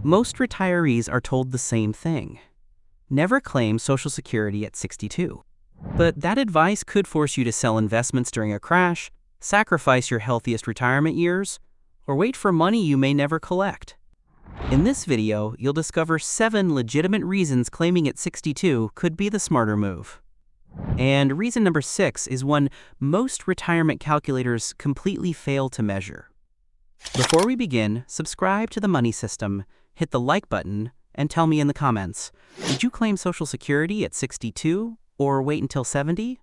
Most retirees are told the same thing. Never claim Social Security at 62. But that advice could force you to sell investments during a crash, sacrifice your healthiest retirement years, or wait for money you may never collect. In this video, you'll discover 7 legitimate reasons claiming at 62 could be the smarter move. And reason number 6 is one most retirement calculators completely fail to measure. Before we begin, subscribe to the Money System, hit the like button, and tell me in the comments, did you claim Social Security at 62 or wait until 70?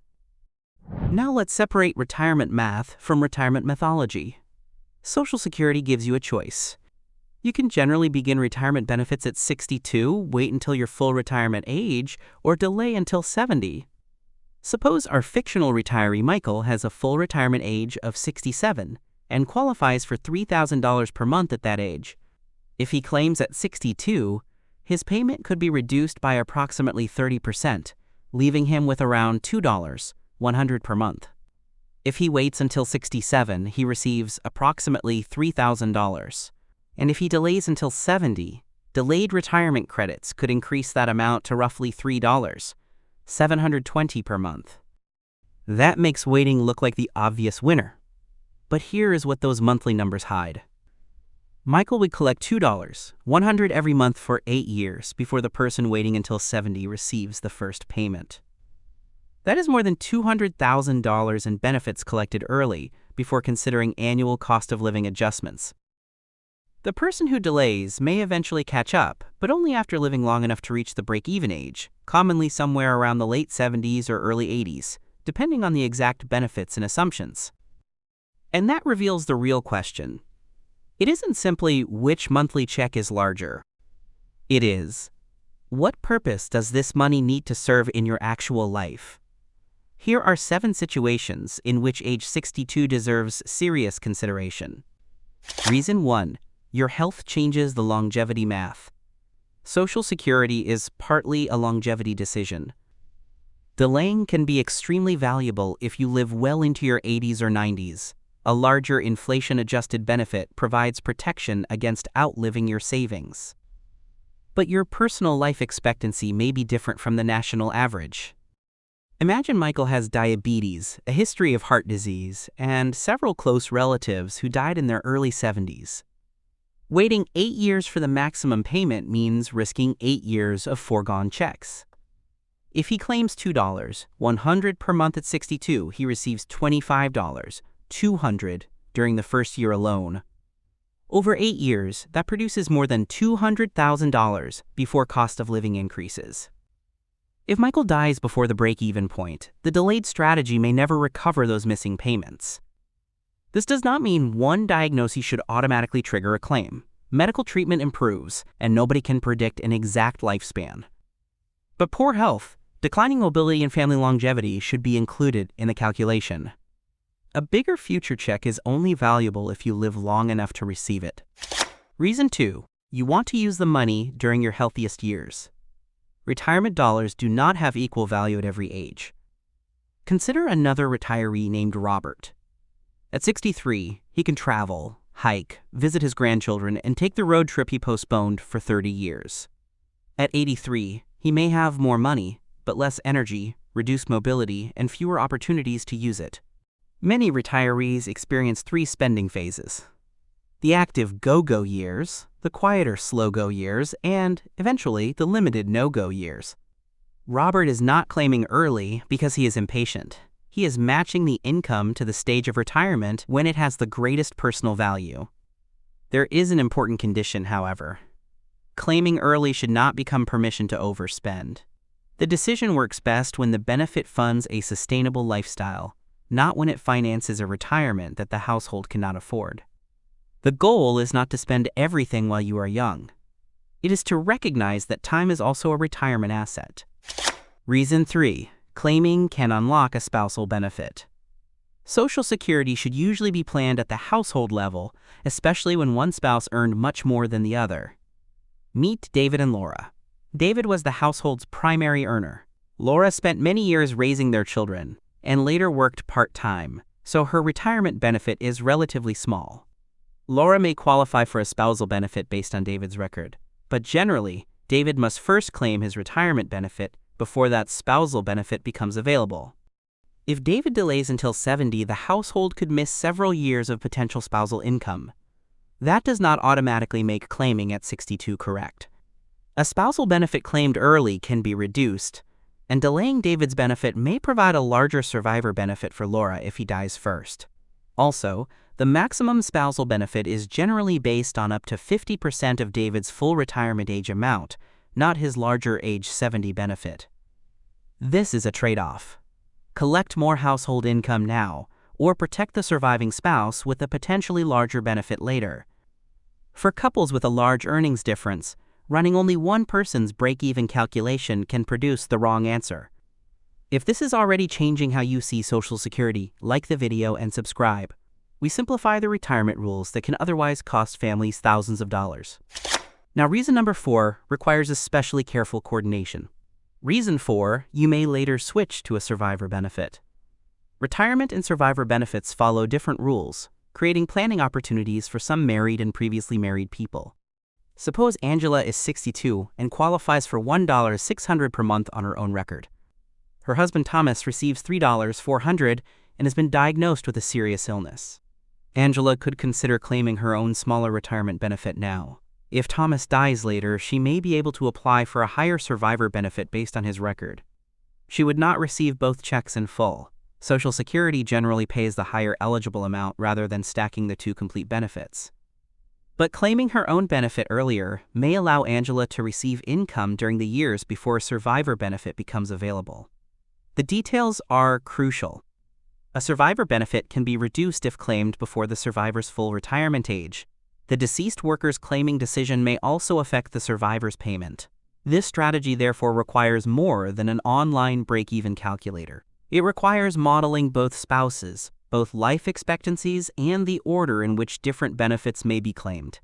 Now let's separate retirement math from retirement mythology. Social Security gives you a choice. You can generally begin retirement benefits at 62, wait until your full retirement age, or delay until 70. Suppose our fictional retiree Michael has a full retirement age of 67 and qualifies for $3,000 per month at that age. If he claims at 62, his payment could be reduced by approximately 30%, leaving him with around $2,100 per month. If he waits until 67, he receives approximately $3,000. And if he delays until 70, delayed retirement credits could increase that amount to roughly $3,720 per month. That makes waiting look like the obvious winner. But here is what those monthly numbers hide. Michael would collect $2,100 every month for 8 years before the person waiting until 70 receives the first payment. That is more than $200,000 in benefits collected early before considering annual cost of living adjustments. The person who delays may eventually catch up, but only after living long enough to reach the break-even age, commonly somewhere around the late 70s or early 80s, depending on the exact benefits and assumptions. And that reveals the real question. It isn't simply which monthly check is larger. It is, what purpose does this money need to serve in your actual life? Here are 7 situations in which age 62 deserves serious consideration. Reason 1. Your health changes the longevity math. Social Security is partly a longevity decision. Delaying can be extremely valuable if you live well into your 80s or 90s. A larger inflation-adjusted benefit provides protection against outliving your savings. But your personal life expectancy may be different from the national average. Imagine Michael has diabetes, a history of heart disease, and several close relatives who died in their early 70s. Waiting 8 years for the maximum payment means risking 8 years of foregone checks. If he claims $2,100 per month at 62, he receives $25,200 during the first year alone. Over 8 years, that produces more than $200,000 before cost of living increases. If Michael dies before the break-even point, the delayed strategy may never recover those missing payments. This does not mean one diagnosis should automatically trigger a claim. Medical treatment improves, and nobody can predict an exact lifespan. But poor health, declining mobility, and family longevity should be included in the calculation. A bigger future check is only valuable if you live long enough to receive it. Reason 2. You want to use the money during your healthiest years. Retirement dollars do not have equal value at every age. Consider another retiree named Robert. At 63, he can travel, hike, visit his grandchildren, and take the road trip he postponed for 30 years. At 83, he may have more money, but less energy, reduced mobility, and fewer opportunities to use it. Many retirees experience 3 spending phases: the active go-go years, the quieter slow-go years, and, eventually, the limited no-go years. Robert is not claiming early because he is impatient. He is matching the income to the stage of retirement when it has the greatest personal value. There is an important condition, however. Claiming early should not become permission to overspend. The decision works best when the benefit funds a sustainable lifestyle, not when it finances a retirement that the household cannot afford. The goal is not to spend everything while you are young. It is to recognize that time is also a retirement asset. Reason 3. Claiming can unlock a spousal benefit. Social Security should usually be planned at the household level, especially when one spouse earned much more than the other. Meet David and Laura. David was the household's primary earner. Laura spent many years raising their children and later worked part-time, so her retirement benefit is relatively small. Laura may qualify for a spousal benefit based on David's record, but generally, David must first claim his retirement benefit before that spousal benefit becomes available. If David delays until 70, the household could miss several years of potential spousal income. That does not automatically make claiming at 62 correct. A spousal benefit claimed early can be reduced, and delaying David's benefit may provide a larger survivor benefit for Laura if he dies first. Also, the maximum spousal benefit is generally based on up to 50% of David's full retirement age amount, not his larger age 70 benefit. This is a trade-off. Collect more household income now, or protect the surviving spouse with a potentially larger benefit later. For couples with a large earnings difference, running only one person's break-even calculation can produce the wrong answer. If this is already changing how you see Social Security, like the video and subscribe. We simplify the retirement rules that can otherwise cost families thousands of dollars. Now, reason number 4 requires especially careful coordination. Reason 4, you may later switch to a survivor benefit. Retirement and survivor benefits follow different rules, creating planning opportunities for some married and previously married people. Suppose Angela is 62 and qualifies for $1,600 per month on her own record. Her husband Thomas receives $3,400 and has been diagnosed with a serious illness. Angela could consider claiming her own smaller retirement benefit now. If Thomas dies later, she may be able to apply for a higher survivor benefit based on his record. She would not receive both checks in full. Social Security generally pays the higher eligible amount rather than stacking the two complete benefits. But claiming her own benefit earlier may allow Angela to receive income during the years before a survivor benefit becomes available. The details are crucial. A survivor benefit can be reduced if claimed before the survivor's full retirement age. The deceased worker's claiming decision may also affect the survivor's payment. This strategy therefore requires more than an online break-even calculator. It requires modeling both spouses, both life expectancies, and the order in which different benefits may be claimed.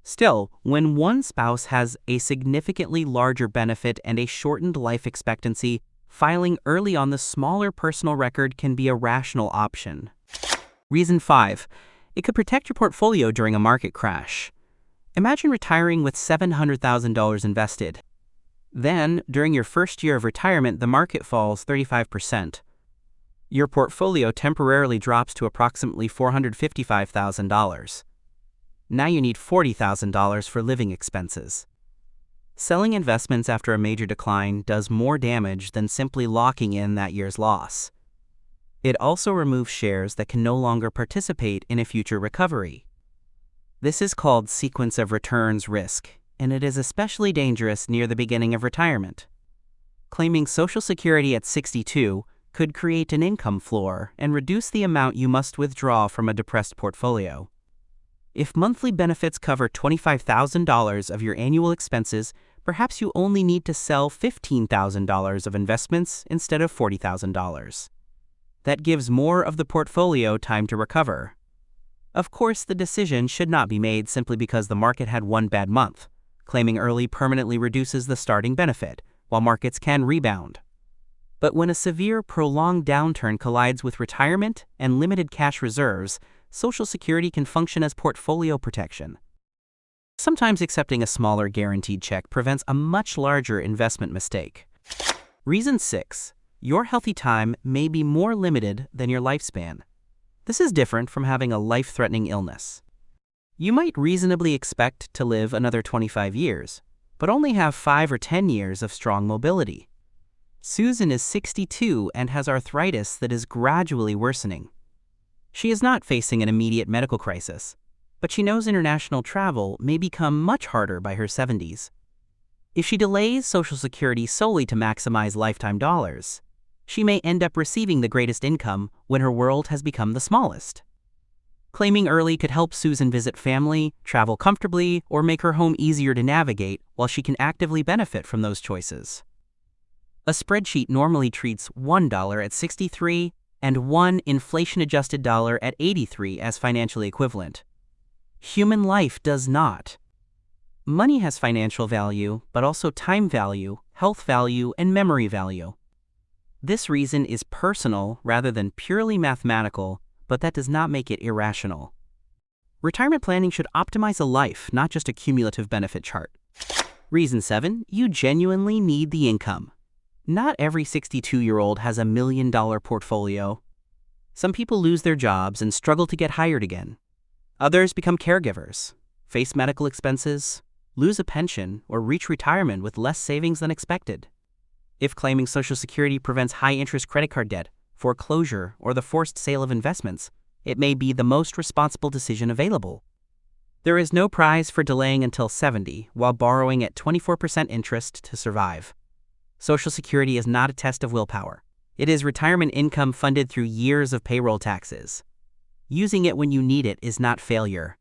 Still, when one spouse has a significantly larger benefit and a shortened life expectancy, filing early on the smaller personal record can be a rational option. Reason 5. It could protect your portfolio during a market crash. Imagine retiring with $700,000 invested. Then, during your first year of retirement, the market falls 35%. Your portfolio temporarily drops to approximately $455,000. Now you need $40,000 for living expenses. Selling investments after a major decline does more damage than simply locking in that year's loss. It also removes shares that can no longer participate in a future recovery. This is called sequence of returns risk, and it is especially dangerous near the beginning of retirement. Claiming Social Security at 62 could create an income floor and reduce the amount you must withdraw from a depressed portfolio. If monthly benefits cover $25,000 of your annual expenses, perhaps you only need to sell $15,000 of investments instead of $40,000. That gives more of the portfolio time to recover. Of course, the decision should not be made simply because the market had one bad month. Claiming early permanently reduces the starting benefit, while markets can rebound. But when a severe, prolonged downturn collides with retirement and limited cash reserves, Social Security can function as portfolio protection. Sometimes accepting a smaller guaranteed check prevents a much larger investment mistake. Reason 6. Your healthy time may be more limited than your lifespan. This is different from having a life-threatening illness. You might reasonably expect to live another 25 years, but only have 5 or 10 years of strong mobility. Susan is 62 and has arthritis that is gradually worsening. She is not facing an immediate medical crisis, but she knows international travel may become much harder by her 70s. If she delays Social Security solely to maximize lifetime dollars, she may end up receiving the greatest income when her world has become the smallest. Claiming early could help Susan visit family, travel comfortably, or make her home easier to navigate while she can actively benefit from those choices. A spreadsheet normally treats $1 at 63 and one inflation-adjusted dollar at 83 as financially equivalent. Human life does not. Money has financial value, but also time value, health value, and memory value. This reason is personal rather than purely mathematical, but that does not make it irrational. Retirement planning should optimize a life, not just a cumulative benefit chart. Reason 7, you genuinely need the income. Not every 62-year-old has $1 million portfolio. Some people lose their jobs and struggle to get hired again. Others become caregivers, face medical expenses, lose a pension, or reach retirement with less savings than expected. If claiming Social Security prevents high-interest credit card debt, foreclosure, or the forced sale of investments, it may be the most responsible decision available. There is no prize for delaying until 70 while borrowing at 24% interest to survive. Social Security is not a test of willpower. It is retirement income funded through years of payroll taxes. Using it when you need it is not failure.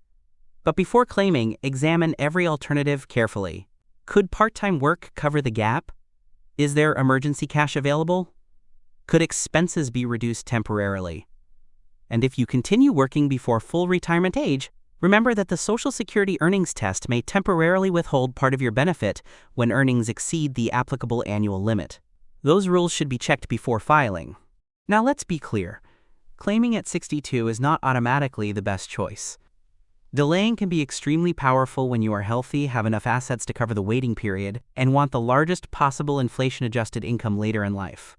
But before claiming, examine every alternative carefully. Could part-time work cover the gap? Is there emergency cash available? Could expenses be reduced temporarily? And if you continue working before full retirement age, remember that the Social Security earnings test may temporarily withhold part of your benefit when earnings exceed the applicable annual limit. Those rules should be checked before filing. Now let's be clear. Claiming at 62 is not automatically the best choice. Delaying can be extremely powerful when you are healthy, have enough assets to cover the waiting period, and want the largest possible inflation-adjusted income later in life.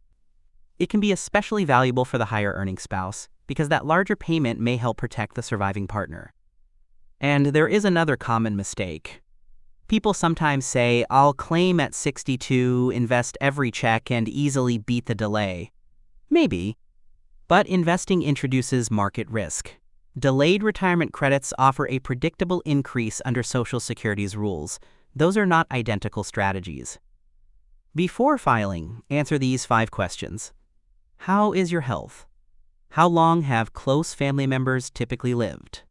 It can be especially valuable for the higher-earning spouse, because that larger payment may help protect the surviving partner. And there is another common mistake. People sometimes say, "I'll claim at 62, invest every check, and easily beat the delay." Maybe, but investing introduces market risk. Delayed retirement credits offer a predictable increase under Social Security's rules. Those are not identical strategies. Before filing, answer these 5 questions. How is your health? How long have close family members typically lived?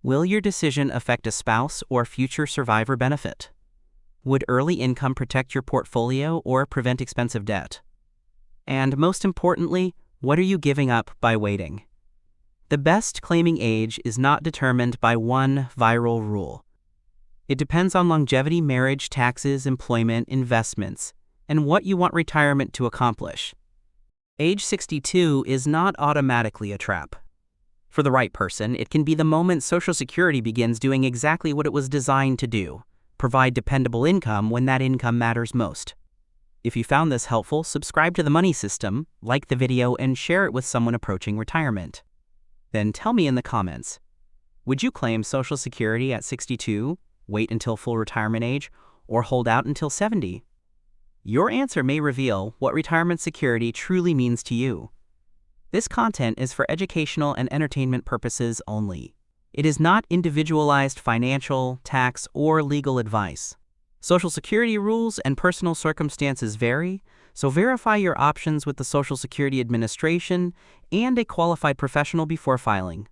Will your decision affect a spouse or future survivor benefit? Would early income protect your portfolio or prevent expensive debt? And most importantly, what are you giving up by waiting? The best claiming age is not determined by one viral rule. It depends on longevity, marriage, taxes, employment, investments, and what you want retirement to accomplish. Age 62 is not automatically a trap. For the right person, it can be the moment Social Security begins doing exactly what it was designed to do: provide dependable income when that income matters most. If you found this helpful, subscribe to The Money System, like the video, and share it with someone approaching retirement. Then tell me in the comments, would you claim Social Security at 62, wait until full retirement age, or hold out until 70? Your answer may reveal what retirement security truly means to you. This content is for educational and entertainment purposes only. It is not individualized financial, tax, or legal advice. Social Security rules and personal circumstances vary, so verify your options with the Social Security Administration and a qualified professional before filing.